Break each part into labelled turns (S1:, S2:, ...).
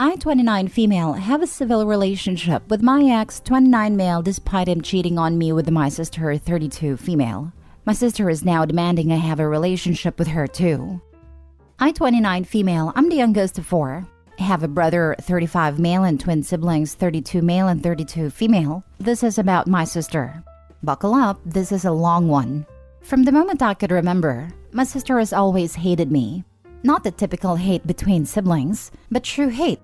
S1: I, 29 female, have a civil relationship with my ex, 29 male, despite him cheating on me with my sister, 32 female. My sister is now demanding I have a relationship with her too. I, 29 female, I'm the youngest of 4. I have a brother, 35 male, and twin siblings, 32 male and 32 female. This is about my sister. Buckle up, this is a long one. From the moment I could remember, my sister has always hated me. Not the typical hate between siblings, but true hate.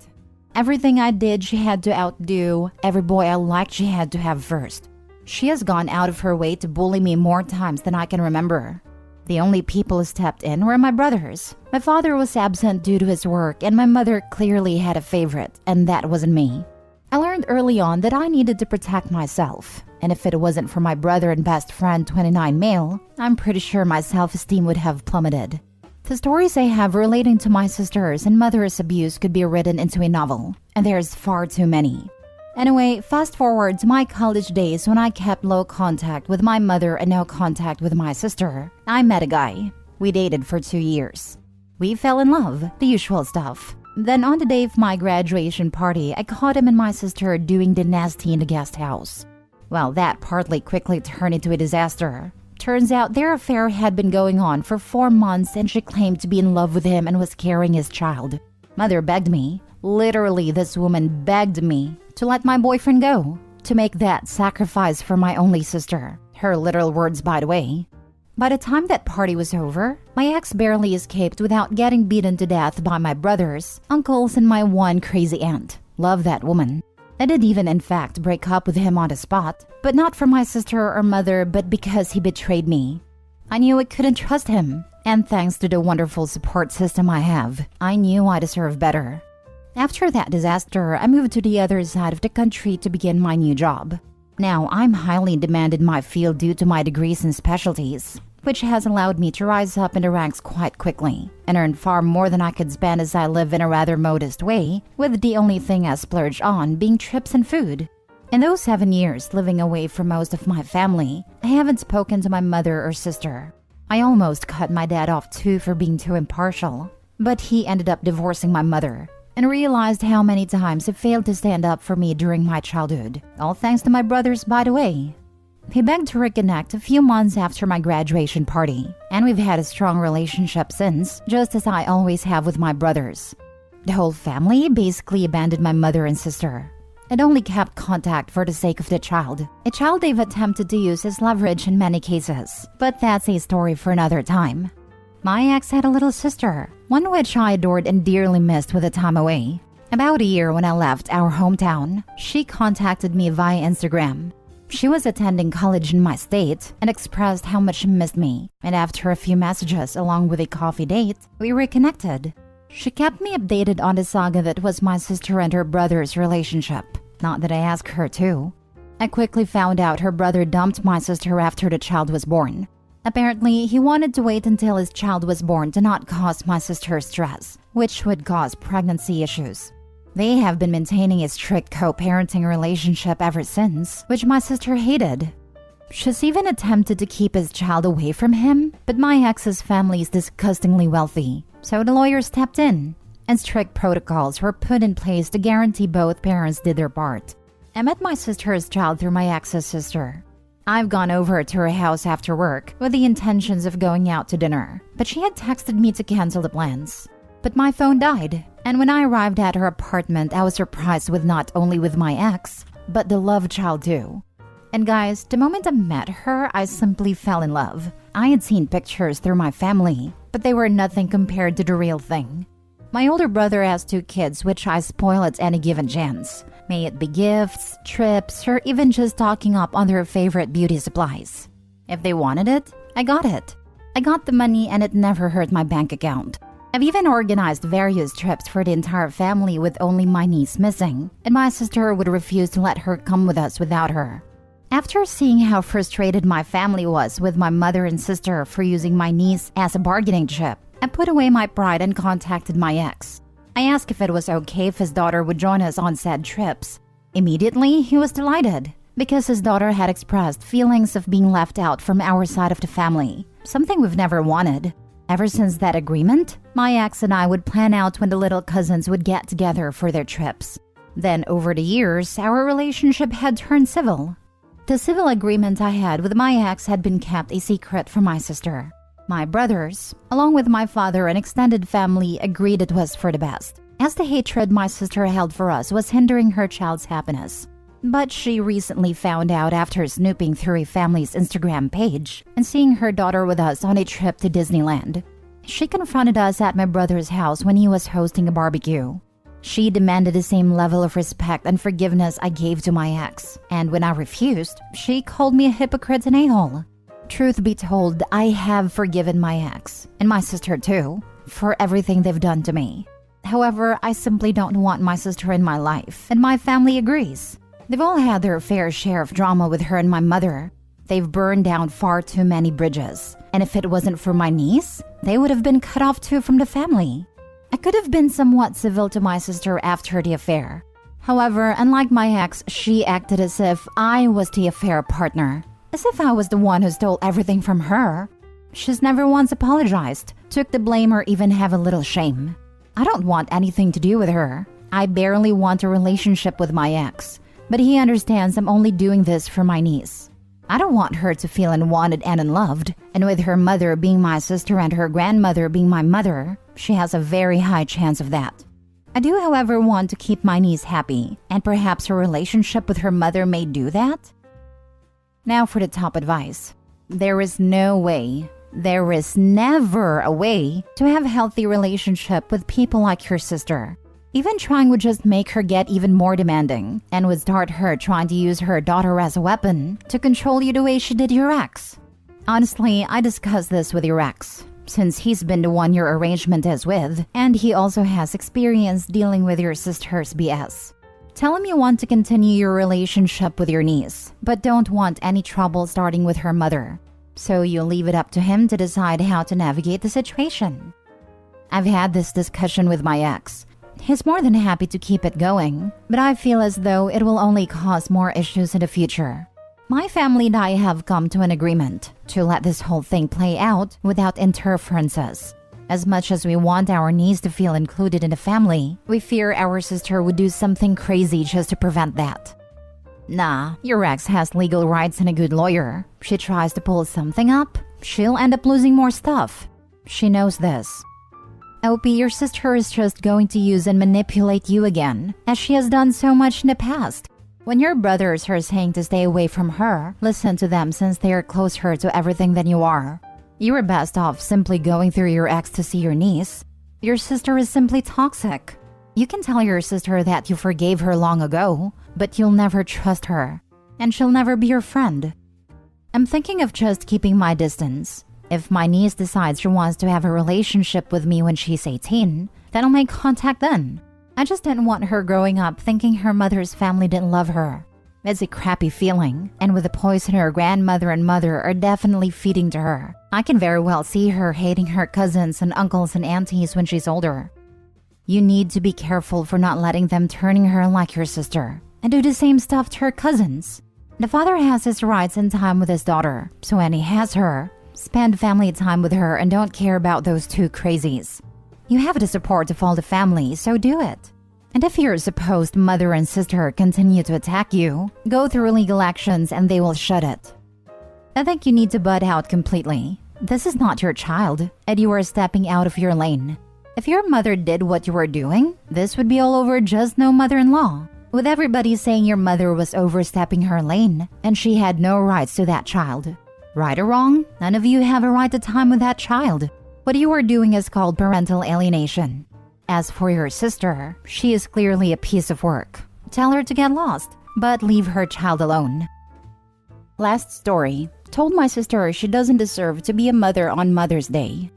S1: Everything I did, she had to outdo. Every boy I liked, she had to have first. She has gone out of her way to bully me more times than I can remember. The only people who stepped in were my brothers. My father was absent due to his work, and my mother clearly had a favorite, and that wasn't me. I learned early on that I needed to protect myself, and if it wasn't for my brother and best friend, 29 male, I'm pretty sure my self-esteem would have plummeted. The stories I have relating to my sisters and mother's abuse could be written into a novel, and there's far too many. Anyway, fast forward to my college days when I kept low contact with my mother and no contact with my sister. I met a guy. We dated for 2 years. We fell in love, the usual stuff. Then on the day of my graduation party, I caught him and my sister doing the nasty in the guest house. Well, that partly quickly turned into a disaster. Turns out their affair had been going on for 4 months and she claimed to be in love with him and was carrying his child. Mother begged me, literally this woman begged me, to let my boyfriend go, to make that sacrifice for my only sister. Her literal words, by the way. By the time that party was over, my ex barely escaped without getting beaten to death by my brothers, uncles, and my one crazy aunt. Love that woman. I did even in fact break up with him on the spot, but not for my sister or mother, but because he betrayed me. I knew I couldn't trust him, and thanks to the wonderful support system I have, I knew I deserved better. After that disaster, I moved to the other side of the country to begin my new job. Now, I'm highly in demand in my field due to my degrees and specialties, which has allowed me to rise up in the ranks quite quickly and earn far more than I could spend as I live in a rather modest way, with the only thing I splurge on being trips and food. In those 7 years living away from most of my family, I haven't spoken to my mother or sister. I almost cut my dad off too for being too impartial, but he ended up divorcing my mother and realized how many times he failed to stand up for me during my childhood, all thanks to my brothers, by the way. He begged to reconnect a few months after my graduation party, and we've had a strong relationship since, just as I always have with my brothers. The whole family basically abandoned my mother and sister, and only kept contact for the sake of the child, a child they've attempted to use as leverage in many cases, but that's a story for another time. My ex had a little sister, one which I adored and dearly missed with the time away. About a year when I left our hometown, she contacted me via Instagram. She was attending college in my state and expressed how much she missed me, and after a few messages along with a coffee date, we reconnected. She kept me updated on the saga that was my sister and her brother's relationship, not that I asked her to. I quickly found out her brother dumped my sister after the child was born. Apparently, he wanted to wait until his child was born to not cause my sister stress, which would cause pregnancy issues. They have been maintaining a strict co-parenting relationship ever since, which my sister hated. She's even attempted to keep his child away from him, but my ex's family is disgustingly wealthy, so the lawyer stepped in, and strict protocols were put in place to guarantee both parents did their part. I met my sister's child through my ex's sister. I've gone over to her house after work with the intentions of going out to dinner, but she had texted me to cancel the plans. But my phone died, and when I arrived at her apartment, I was surprised with not only with my ex, but the love child too. And guys, the moment I met her, I simply fell in love. I had seen pictures through my family, but they were nothing compared to the real thing. My older brother has 2 kids, which I spoil at any given chance. May it be gifts, trips, or even just stocking up on their favorite beauty supplies. If they wanted it, I got it. I got the money and it never hurt my bank account. I've even organized various trips for the entire family with only my niece missing, and my sister would refuse to let her come with us without her. After seeing how frustrated my family was with my mother and sister for using my niece as a bargaining chip, I put away my pride and contacted my ex. I asked if it was okay if his daughter would join us on said trips. Immediately, he was delighted, because his daughter had expressed feelings of being left out from our side of the family, something we've never wanted. Ever since that agreement, my ex and I would plan out when the little cousins would get together for their trips. Then over the years, our relationship had turned civil. The civil agreement I had with my ex had been kept a secret from my sister. My brothers, along with my father and extended family, agreed it was for the best, as the hatred my sister held for us was hindering her child's happiness. But she recently found out after snooping through a family's Instagram page and seeing her daughter with us on a trip to Disneyland. She confronted us at my brother's house when he was hosting a barbecue. She demanded the same level of respect and forgiveness I gave to my ex, and when I refused, she called me a hypocrite and a-hole. Truth be told, I have forgiven my ex, and my sister too, for everything they've done to me. However, I simply don't want my sister in my life, and my family agrees. They've all had their fair share of drama with her and my mother. They've burned down far too many bridges, and if it wasn't for my niece, they would have been cut off too from the family. I could have been somewhat civil to my sister after the affair. However, unlike my ex, she acted as if I was the affair partner, as if I was the one who stole everything from her. She's never once apologized, took the blame, or even have a little shame. I don't want anything to do with her. I barely want a relationship with my ex, but he understands I'm only doing this for my niece. I don't want her to feel unwanted and unloved, and with her mother being my sister and her grandmother being my mother, she has a very high chance of that. I do, however, want to keep my niece happy, and perhaps her relationship with her mother may do that? Now for the top advice. There is no way, there is never a way to have a healthy relationship with people like your sister. Even trying would just make her get even more demanding and would start her trying to use her daughter as a weapon to control you the way she did your ex. Honestly, I discussed this with your ex, since he's been the one your arrangement is with, and he also has experience dealing with your sister's BS. Tell him you want to continue your relationship with your niece, but don't want any trouble starting with her mother. So you leave it up to him to decide how to navigate the situation. I've had this discussion with my ex. He's more than happy to keep it going, but I feel as though it will only cause more issues in the future. My family and I have come to an agreement to let this whole thing play out without interferences. As much as we want our niece to feel included in the family, we fear our sister would do something crazy just to prevent that. Nah, your ex has legal rights and a good lawyer. She tries to pull something up, she'll end up losing more stuff. She knows this. OP, your sister is just going to use and manipulate you again, as she has done so much in the past. When your brothers are saying to stay away from her, listen to them since they are closer to everything than you are. You are best off simply going through your ex to see your niece. Your sister is simply toxic. You can tell your sister that you forgave her long ago, but you'll never trust her, and she'll never be your friend. I'm thinking of just keeping my distance. If my niece decides she wants to have a relationship with me when she's 18, then I'll make contact then. I just didn't want her growing up thinking her mother's family didn't love her. It's a crappy feeling, and with the poison her grandmother and mother are definitely feeding to her, I can very well see her hating her cousins and uncles and aunties when she's older. You need to be careful for not letting them turning her like your sister and do the same stuff to her cousins. The father has his rights and time with his daughter, so when he has her, spend family time with her and don't care about those two crazies. You have the support of all the family, so do it. And if your supposed mother and sister continue to attack you, go through legal actions and they will shut it. I think you need to butt out completely. This is not your child, and you are stepping out of your lane. If your mother did what you were doing, this would be all over just no mother-in-law, with everybody saying your mother was overstepping her lane and she had no rights to that child. Right or wrong, none of you have a right to time with that child. What you are doing is called parental alienation. As for your sister, she is clearly a piece of work. Tell her to get lost, but leave her child alone. Last story. Told my sister she doesn't deserve to be a mother on Mother's Day.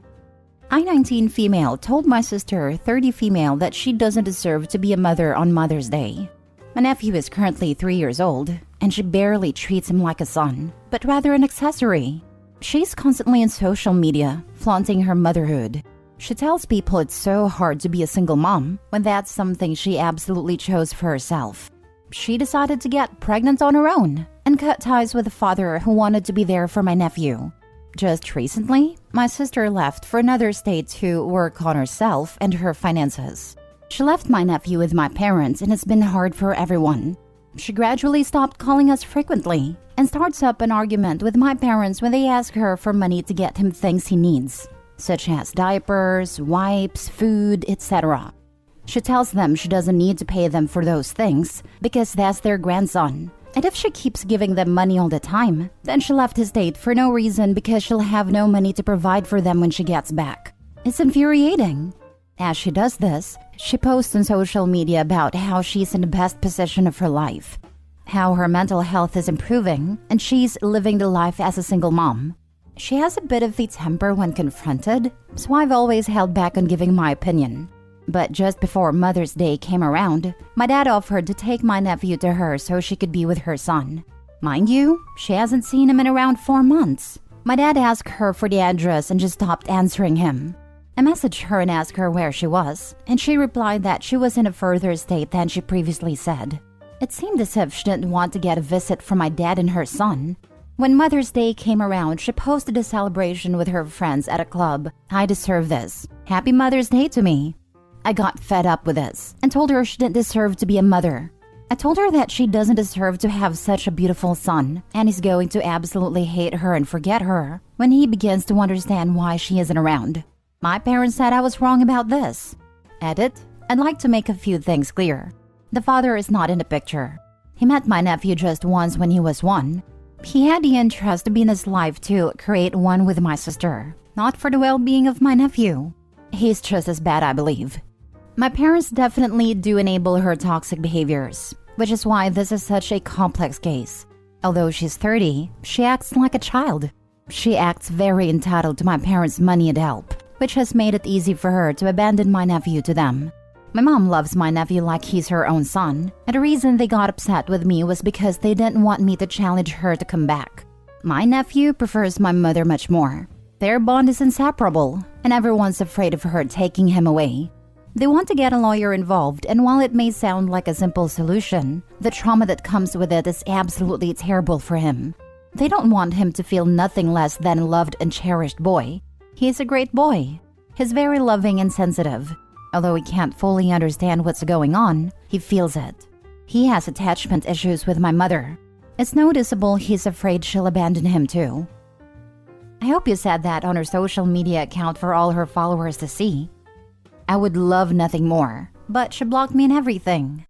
S1: I, 19 female, told my sister, 30 female, that she doesn't deserve to be a mother on Mother's Day. My nephew is currently 3 years old, and she barely treats him like a son, but rather an accessory. She's constantly in social media, flaunting her motherhood. She tells people it's so hard to be a single mom, when that's something she absolutely chose for herself. She decided to get pregnant on her own, and cut ties with a father who wanted to be there for my nephew. Just recently, my sister left for another state to work on herself and her finances. She left my nephew with my parents and it's been hard for everyone. She gradually stopped calling us frequently and starts up an argument with my parents when they ask her for money to get him things he needs, such as diapers, wipes, food, etc. She tells them she doesn't need to pay them for those things because that's their grandson. And if she keeps giving them money all the time, then she left his state for no reason because she'll have no money to provide for them when she gets back. It's infuriating. As she does this, she posts on social media about how she's in the best position of her life, how her mental health is improving, and she's living the life as a single mom. She has a bit of a temper when confronted, so I've always held back on giving my opinion. But just before Mother's Day came around, my dad offered to take my nephew to her so she could be with her son. Mind you, she hasn't seen him in around 4 months. My dad asked her for the address and just stopped answering him. I messaged her and asked her where she was, and she replied that she was in a further state than she previously said. It seemed as if she didn't want to get a visit from my dad and her son. When Mother's Day came around, she posted a celebration with her friends at a club. I deserve this. Happy Mother's Day to me. I got fed up with this and told her she didn't deserve to be a mother. I told her that she doesn't deserve to have such a beautiful son and he's going to absolutely hate her and forget her when he begins to understand why she isn't around. My parents said I was wrong about this. Edit, I'd like to make a few things clear. The father is not in the picture. He met my nephew just once when he was 1. He had the interest to be in his life to create one with my sister, not for the well-being of my nephew. He's just as bad, I believe. My parents definitely do enable her toxic behaviors, which is why this is such a complex case. Although she's 30, she acts like a child. She acts very entitled to my parents' money and help, which has made it easy for her to abandon my nephew to them. My mom loves my nephew like he's her own son, and the reason they got upset with me was because they didn't want me to challenge her to come back. My nephew prefers my mother much more. Their bond is inseparable, and everyone's afraid of her taking him away. They want to get a lawyer involved, and while it may sound like a simple solution, the trauma that comes with it is absolutely terrible for him. They don't want him to feel nothing less than a loved and cherished boy. He's a great boy. He's very loving and sensitive. Although he can't fully understand what's going on, he feels it. He has attachment issues with my mother. It's noticeable he's afraid she'll abandon him too. I hope you said that on her social media account for all her followers to see. I would love nothing more, but she blocked me and everything.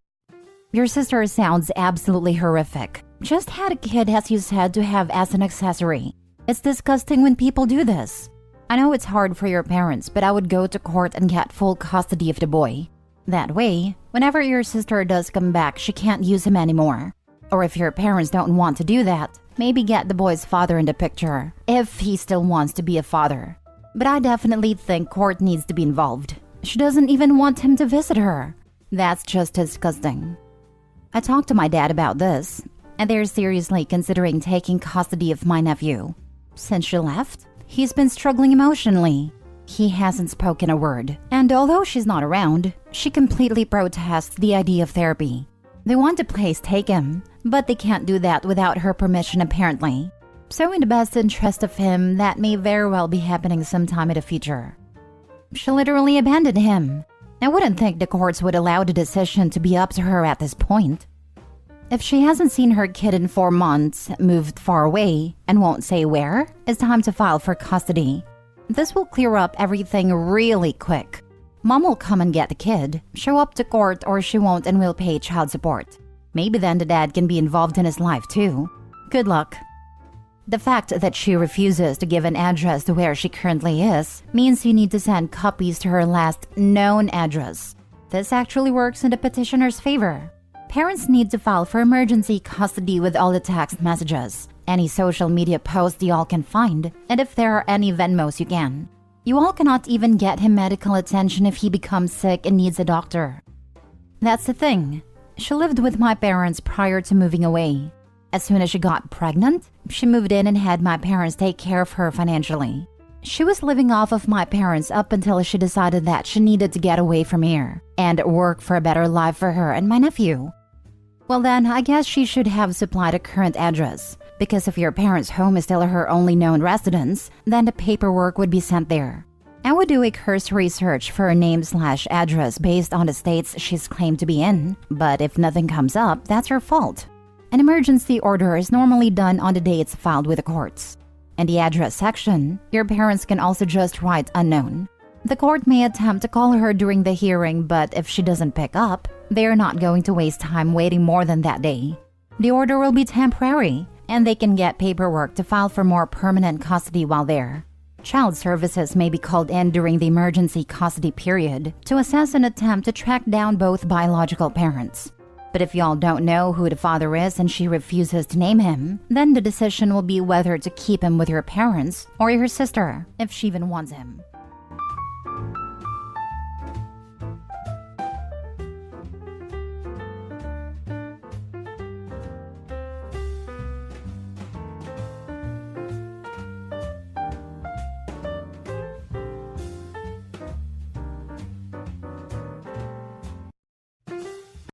S1: Your sister sounds absolutely horrific. Just had a kid, as you said, to have as an accessory. It's disgusting when people do this. I know it's hard for your parents, but I would go to court and get full custody of the boy. That way, whenever your sister does come back, she can't use him anymore. Or if your parents don't want to do that, maybe get the boy's father in the picture, if he still wants to be a father. But I definitely think court needs to be involved. She doesn't even want him to visit her. That's just disgusting. I talked to my dad about this, and they're seriously considering taking custody of my nephew. Since she left, he's been struggling emotionally. He hasn't spoken a word, and although she's not around, she completely protests the idea of therapy. They want a place to take him, but they can't do that without her permission apparently. So in the best interest of him, that may very well be happening sometime in the future. She literally abandoned him. I wouldn't think the courts would allow the decision to be up to her at this point. If she hasn't seen her kid in 4 months, moved far away, and won't say where, it's time to file for custody. This will clear up everything really quick. Mom will come and get the kid, show up to court, or she won't and will pay child support. Maybe then the dad can be involved in his life too. Good luck. The fact that she refuses to give an address to where she currently is means you need to send copies to her last known address. This actually works in the petitioner's favor. Parents need to file for emergency custody with all the text messages, any social media posts you all can find, and if there are any Venmos you can. You all cannot even get him medical attention if he becomes sick and needs a doctor. That's the thing. She lived with my parents prior to moving away. As soon as she got pregnant, she moved in and had my parents take care of her financially. She was living off of my parents up until she decided that she needed to get away from here and work for a better life for her and my nephew. Well then, I guess she should have supplied a current address, Because if your parents' home is still her only known residence, then the paperwork would be sent there. I would do a cursory search for a name/address based on the states she's claimed to be in, but if nothing comes up, that's her fault. An emergency order is normally done on the day it's filed with the courts. In the address section, your parents can also just write unknown. The court may attempt to call her during the hearing, but if she doesn't pick up, they are not going to waste time waiting more than that day. The order will be temporary, and they can get paperwork to file for more permanent custody while there. Child services may be called in during the emergency custody period to assess an attempt to track down both biological parents. But if y'all don't know who the father is and she refuses to name him, then the decision will be whether to keep him with your parents or your sister, if she even wants him.